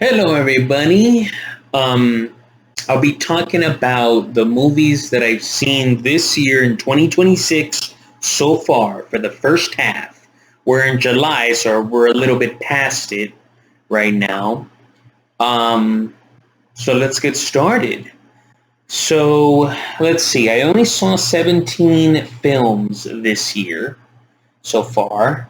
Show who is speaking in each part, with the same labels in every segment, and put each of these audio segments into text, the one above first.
Speaker 1: Hello, everybody. Um, I'll be talking about the movies that I've seen this year in 2026 so far for the first half. We're in July, so we're a little bit past it right now. Um, so let's get started. So let's see. I only saw 17 films this year so far.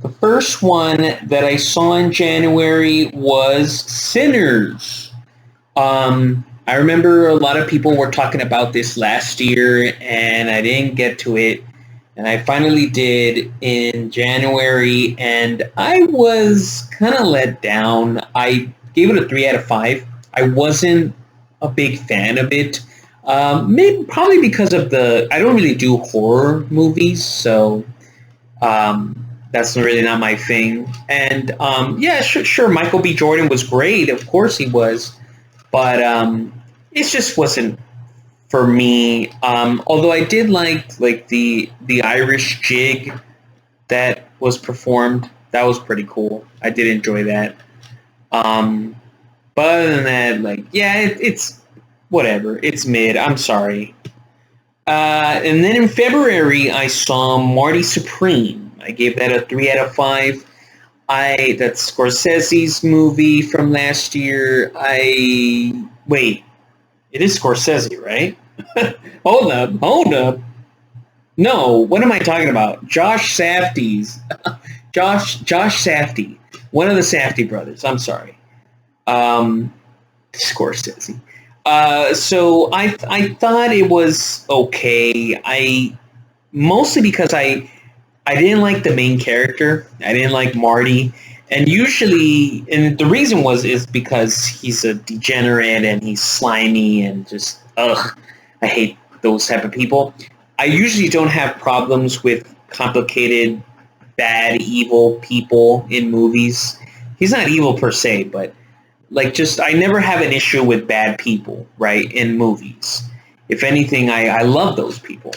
Speaker 1: The first one that I saw in January was Sinners. I remember a lot of people were talking about this last year, and I didn't get to it. And I finally did in January, and I was kind of let down. I gave it a 3 out of 5. I wasn't a big fan of it. Maybe probably because of I don't really do horror movies, so that's really not my thing. And yeah, sure, Michael B. Jordan was great. Of course he was, but it just wasn't for me. Although I did like the Irish jig that was performed. That was pretty cool. I did enjoy that. Um, but other than that, like yeah, it's whatever. It's mid. I'm sorry. And then in February, I saw Marty Supreme. I gave that a 3 out of 5. That's Scorsese's movie from last year. I wait, it is Scorsese, right? Hold up. No, what am I talking about? Josh Safdie's Josh Safdie, one of the Safdie brothers. I'm sorry. Um, Scorsese. So I thought it was okay. I mostly because I didn't like the main character. I didn't like Marty. And usually, and the reason is because he's a degenerate and he's slimy and just, ugh, I hate those type of people. I usually don't have problems with complicated, bad, evil people in movies. He's not evil per se, but like just, I never have an issue with bad people, right, in movies. If anything, I love those people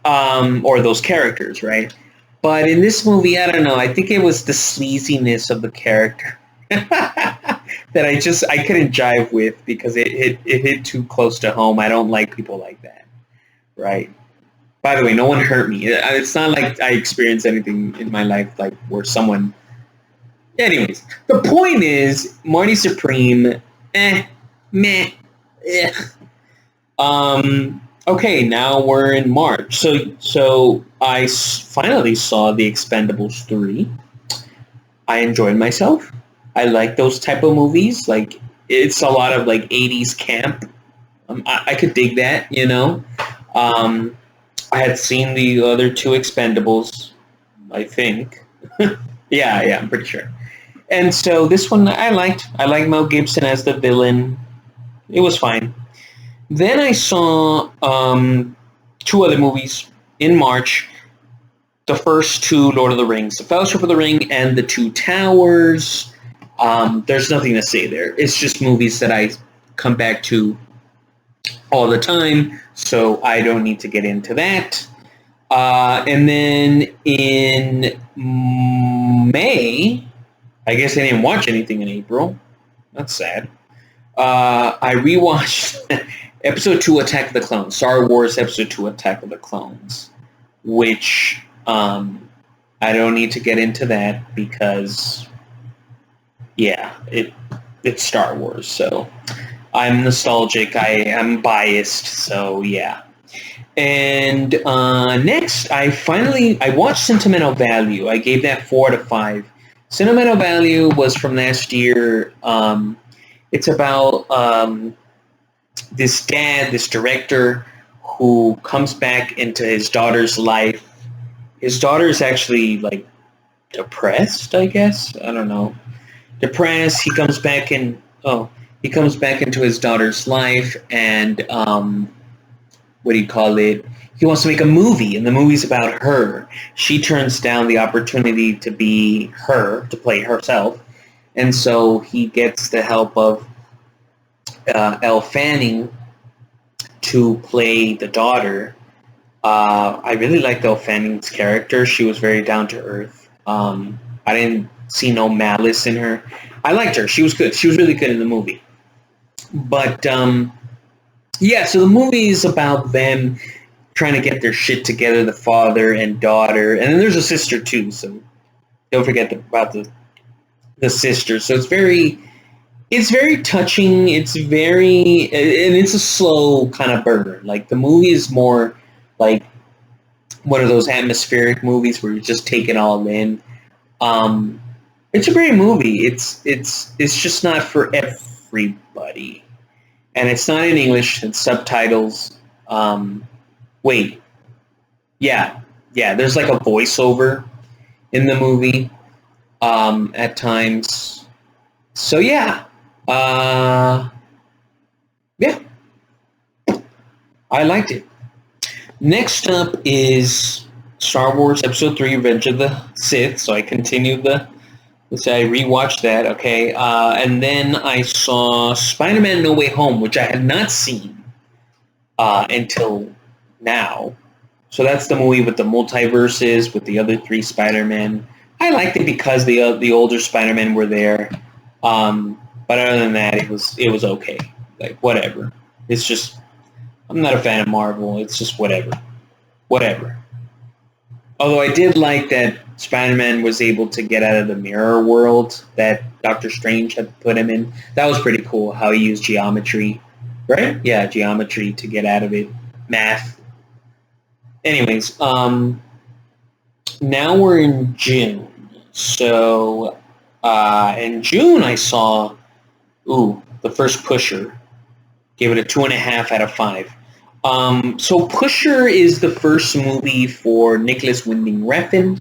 Speaker 1: or those characters, right? But in this movie, I don't know. I think it was the sleaziness of the character that I couldn't jive with because it hit too close to home. I don't like people like that, right? By the way, no one hurt me. It's not like I experienced anything in my life like where someone. Anyways, the point is Marty Supreme, meh, eh. Okay, now we're in March. So I finally saw The Expendables 3. I enjoyed myself. I like those type of movies. Like it's a lot of like 80s camp. I could dig that, you know. Um, I had seen the other two Expendables, I think. Yeah, I'm pretty sure. And so this one I liked. I liked Mel Gibson as the villain. It was fine. Then I saw two other movies in March. The first two, Lord of the Rings, The Fellowship of the Ring, and The Two Towers. There's nothing to say there. It's just movies that I come back to all the time, so I don't need to get into that. And then in May, I guess I didn't watch anything in April. That's sad. I rewatched Episode 2 Attack of the Clones, Star Wars Episode 2 Attack of the Clones, which I don't need to get into that because, yeah, it's Star Wars, so I'm nostalgic, I am biased, so yeah. And next, I watched Sentimental Value. I gave that 4 out of 5. Sentimental Value was from last year. It's about this dad, this director, who comes back into his daughter's life. His daughter is actually like depressed, I guess. I don't know. Depressed. He comes back into his daughter's life, and what do you call it? He wants to make a movie, and the movie's about her. She turns down the opportunity to be her, to play herself, and so he gets the help of Elle Fanning to play the daughter. I really liked Elle Fanning's character. She was very down to earth. I didn't see no malice in her. I liked her. She was good. She was really good in the movie. But yeah, so the movie is about them trying to get their shit together, the father and daughter, and then there's a sister too. So don't forget about the sister. So it's very touching. It's very, and it's a slow kind of burn. Like the movie is more like one of those atmospheric movies where you just take it all in. Um, it's a great movie. It's just not for everybody, and it's not in English. It's subtitles. Wait, yeah, yeah. There's like a voiceover in the movie at times. So yeah, yeah, I liked it. Next up is Star Wars Episode 3: Revenge of the Sith. So I continued so I rewatched that. Okay, and then I saw Spider-Man: No Way Home, which I had not seen until now. So that's the movie with the multiverses, with the other three Spider-Men. I liked it because the older Spider-Men were there. But other than that, it was okay. Like whatever. It's just I'm not a fan of Marvel. It's just whatever. Whatever. Although I did like that Spider-Man was able to get out of the mirror world that Doctor Strange had put him in. That was pretty cool how he used geometry. Right? Yeah, geometry to get out of it. Math. Anyways, now we're in June. So in June I saw the first Pusher. Gave it a 2.5 out of 5. So Pusher is the first movie for Nicholas Winding Refn,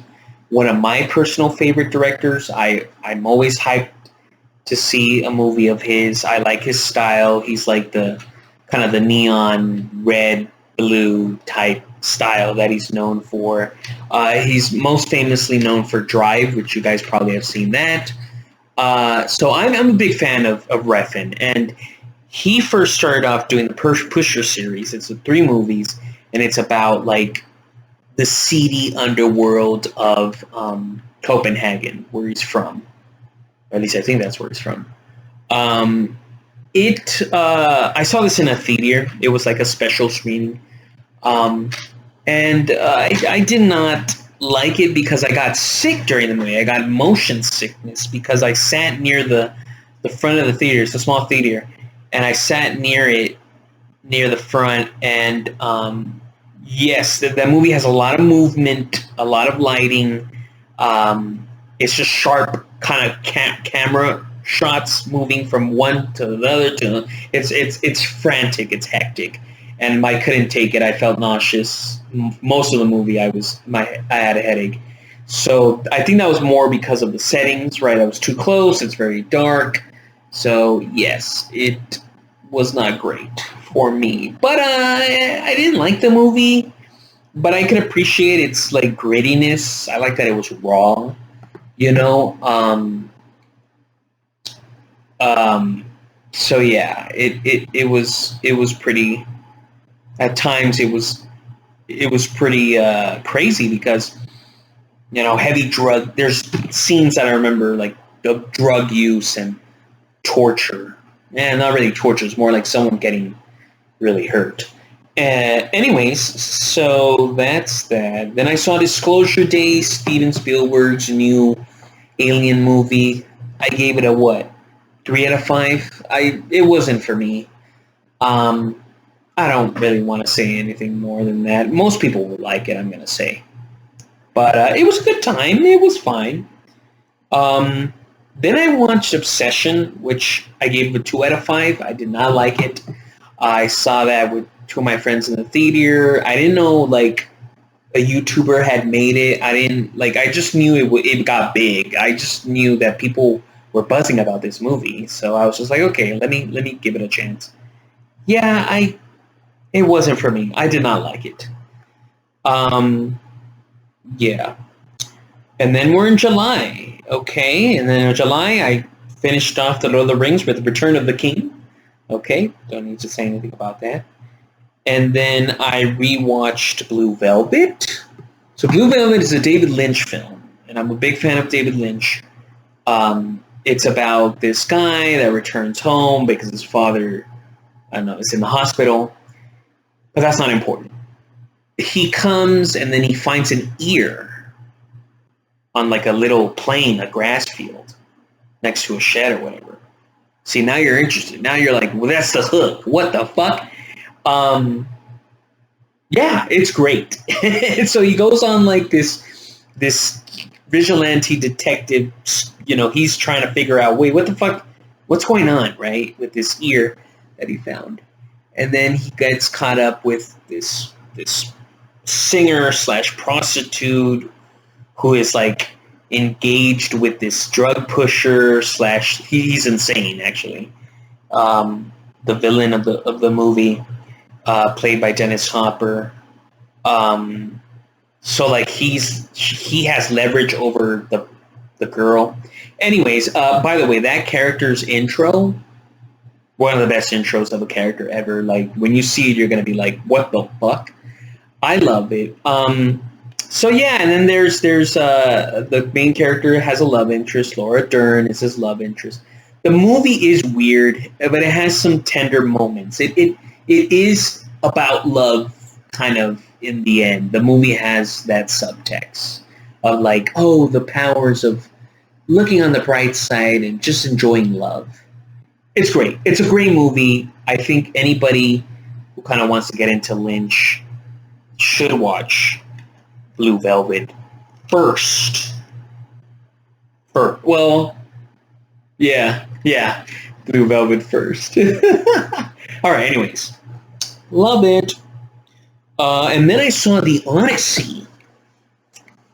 Speaker 1: one of my personal favorite directors. I'm always hyped to see a movie of his. I like his style. He's like the kind of the neon red, blue type style that he's known for. He's most famously known for Drive, which you guys probably have seen that. So I'm a big fan of Refn, and he first started off doing the Pusher series. It's 3 movies, and it's about like the seedy underworld of Copenhagen, where he's from. Or at least I think that's where he's from. I saw this in a theater. It was like a special screening. And I did not like it because I got sick during the movie. I got motion sickness because I sat near the front of the theater. It's a small theater. And I sat near the front. And yes, that movie has a lot of movement, a lot of lighting. It's just sharp kind of camera shots moving from one to the other. It's frantic. It's hectic. And I couldn't take it. I felt nauseous. Most of the movie, I had a headache. So I think that was more because of the settings, right? I was too close. It's very dark. So yes, it was not great for me. But I didn't like the movie. But I can appreciate its like grittiness. I like that it was raw. You know. So yeah, it was pretty. At times it was pretty crazy because heavy drug. There's scenes that I remember like the drug use and torture. Not really torture. It's more like someone getting really hurt. Anyways, so that's that. Then I saw Disclosure Day, Steven Spielberg's new Alien movie. I gave it a what? 3 out of 5. It wasn't for me. I don't really want to say anything more than that. Most people will like it, I'm going to say. But it was a good time. It was fine. Then I watched Obsession, which I gave a 2 out of 5. I did not like it. I saw that with 2 of my friends in the theater. I didn't know, like, a YouTuber had made it. I just knew it got big. I just knew that people were buzzing about this movie. So I was just like, okay, let me give it a chance. Yeah, it wasn't for me. I did not like it. Yeah. And then we're in July. Okay. And then in July, I finished off The Lord of the Rings with Return of the King. Okay. Don't need to say anything about that. And then I rewatched Blue Velvet. So Blue Velvet is a David Lynch film. And I'm a big fan of David Lynch. It's about this guy that returns home because his father, I don't know, is in the hospital, but that's not important. He comes and then he finds an ear on like a little plain, a grass field next to a shed or whatever. See, now you're interested. Now you're like, well, that's the hook. What the fuck? Um, yeah, it's great. So he goes on like this vigilante detective. You know, he's trying to figure out, wait, what the fuck? What's going on, right? With this ear that he found, and then he gets caught up with this singer slash prostitute who is like engaged with this drug pusher slash he's insane actually. The villain of the movie, played by Dennis Hopper. Um, so like he has leverage over the girl. Anyways, by the way, that character's intro, one of the best intros of a character ever. Like when you see it, you're gonna be like, "What the fuck?" I love it. So yeah, and then there's the main character has a love interest. Laura Dern is his love interest. The movie is weird, but it has some tender moments. It is about love, kind of in the end. The movie has that subtext of like, oh, the powers of looking on the bright side and just enjoying love. It's great. It's a great movie. I think anybody who kind of wants to get into Lynch should watch Blue Velvet first. Well, yeah, Blue Velvet first. All right. Anyways, love it. And then I saw The Odyssey.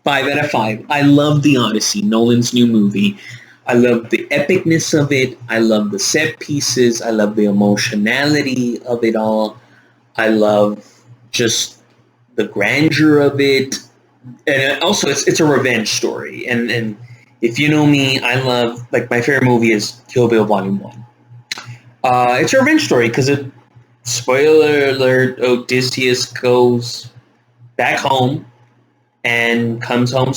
Speaker 1: 5 out of 5. I love The Odyssey, Nolan's new movie. I love the epicness of it. I love the set pieces. I love the emotionality of it all. I love just the grandeur of it. And also, it's a revenge story. And if you know me, I love, like, my favorite movie is Kill Bill Volume 1. It's a revenge story because spoiler alert, Odysseus goes back home and comes home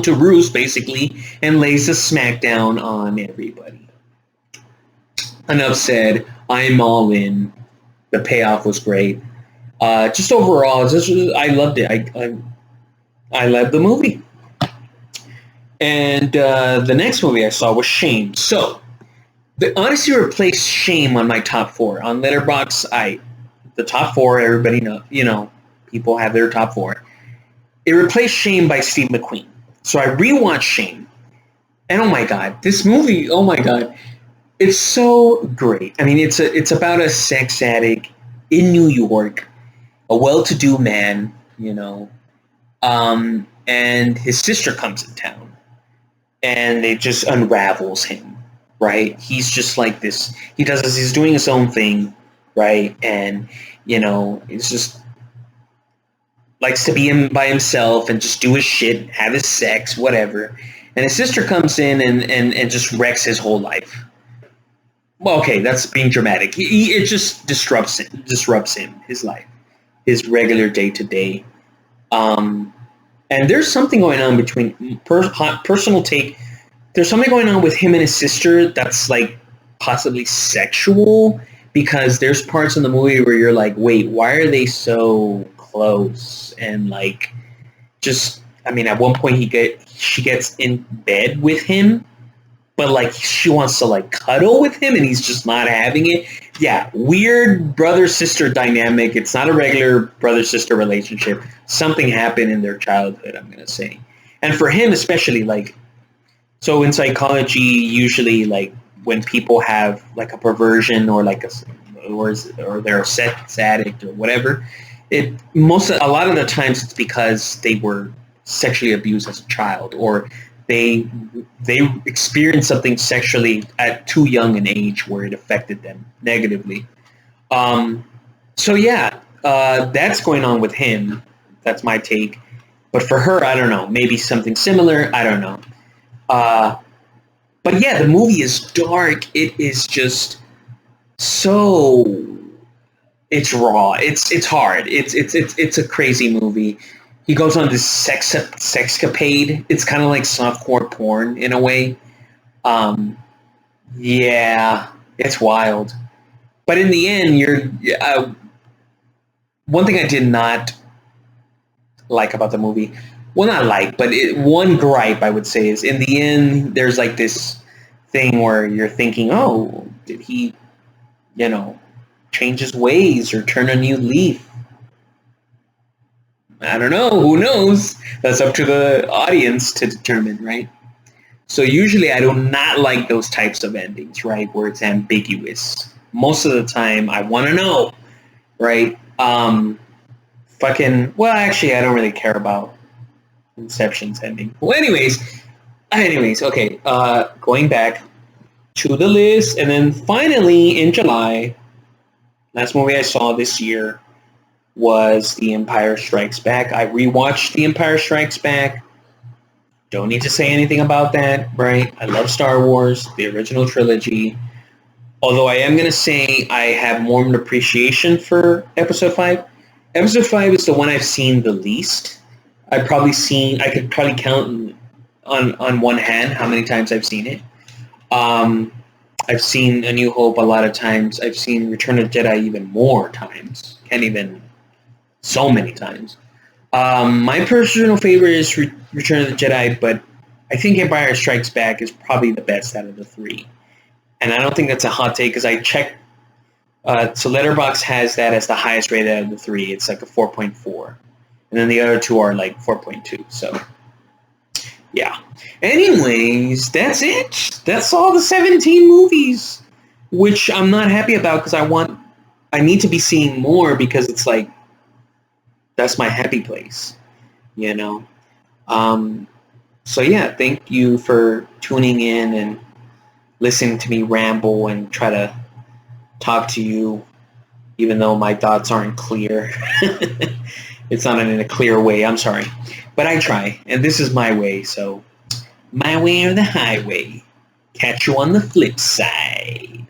Speaker 1: to roost, basically, and lays a smackdown on everybody. Enough said. I'm all in. The payoff was great. Just overall, I loved it. I loved the movie. And the next movie I saw was Shame. So, The Odyssey replaced Shame on my top 4. On Letterboxd, the top 4, everybody know, people have their top 4. It replaced Shame by Steve McQueen. So I rewatched Shame. And oh my God, this movie, oh my God, it's so great. I mean, it's about a sex addict in New York, a well-to-do man, and his sister comes in town. And it just unravels him, right? He's just like this. He's doing his own thing, right? And, it's just likes to be by himself and just do his shit, have his sex, whatever. And his sister comes in and just wrecks his whole life. Well, okay, that's being dramatic. It just disrupts him, his life, his regular day-to-day. And there's something going on between personal take. There's something going on with him and his sister that's like possibly sexual, because there's parts in the movie where you're like, wait, why are they so close? And like, just, I mean, at one point she gets in bed with him, but like she wants to like cuddle with him and he's just not having it. Yeah, weird brother-sister dynamic. It's not a regular brother-sister relationship. Something happened in their childhood, I'm going to say. And for him especially, like, so in psychology, usually like when people have like a perversion or like or they're a sex addict or whatever, a lot of the times it's because they were sexually abused as a child, or they experienced something sexually at too young an age where it affected them negatively. So yeah, that's going on with him. That's my take. But for her, I don't know. Maybe something similar. I don't know. But yeah, the movie is dark. It is just so. It's raw. It's hard. It's a crazy movie. he goes on this sexcapade. It's kind of like softcore porn in a way. Um, yeah, it's wild. But in the end, one thing I did not like about the movie. Well, not like, but one gripe I would say is in the end, there's like this thing where you're thinking, oh, did he, you know, change his ways or turn a new leaf? I don't know. Who knows? That's up to the audience to determine, right? So usually I do not like those types of endings, right, where it's ambiguous. Most of the time, I want to know, right? Well, actually, I don't really care about Inception's ending. Well, anyways, okay. Going back to the list, and then finally in July, last movie I saw this year was The Empire Strikes Back. I rewatched The Empire Strikes Back. Don't need to say anything about that, right? I love Star Wars, the original trilogy. Although I am going to say I have more of an appreciation for Episode 5. Episode 5 is the one I've seen the least. I could probably count on one hand how many times I've seen it. I've seen A New Hope a lot of times. I've seen Return of the Jedi even more times. Can't even, so many times. My personal favorite is Return of the Jedi, but I think Empire Strikes Back is probably the best out of the three. And I don't think that's a hot take because I checked. So Letterboxd has that as the highest rated out of the three. It's like a 4.4. And then the other two are like 4.2. So, yeah. Anyways, that's it. That's all the 17 movies, which I'm not happy about because I need to be seeing more because it's like, that's my happy place, you know? So yeah, thank you for tuning in and listening to me ramble and try to talk to you, even though my thoughts aren't clear. It's not in a clear way, I'm sorry. But I try, and this is my way, so my way or the highway. Catch you on the flip side.